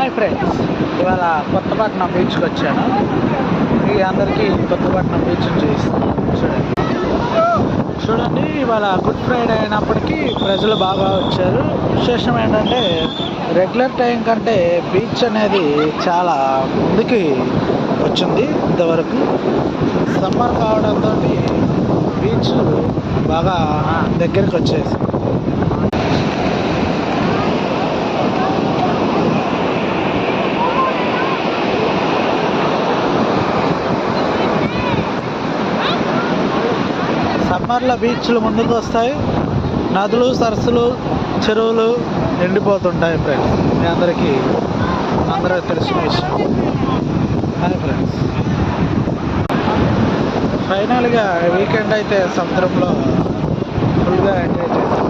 Hi friends, ఇవాళ కొత్తపట్నం బీచ్కి వచ్చాను. మీ అందరికీ కొత్తపట్నం బీచ్ చూపిస్తాను. చూడండి, ఇవాళ గుడ్ ఫ్రైడే అయినప్పటికీ ప్రజలు బాగా వచ్చారు. విశేషం ఏంటంటే రెగ్యులర్ టైం కంటే బీచ్ అనేది చాలా ముందుకి వచ్చింది. ఇంతవరకు సమ్మర్ కావడంతో బీచ్ బాగా దగ్గరికి వచ్చేసి సమ్మర్లో బీచ్లు ముందుకు వస్తాయి, నదులు, సరస్సులు, చెరువులు ఎండిపోతుంటాయి. ఫ్రెండ్స్, మీ అందరికీ తెలిసిన విషయం. హాయ్ ఫ్రెండ్స్, ఫైనల్గా వీకెండ్ అయితే సముద్రంలో ఫుల్గా ఎంజాయ్ చేస్తాం.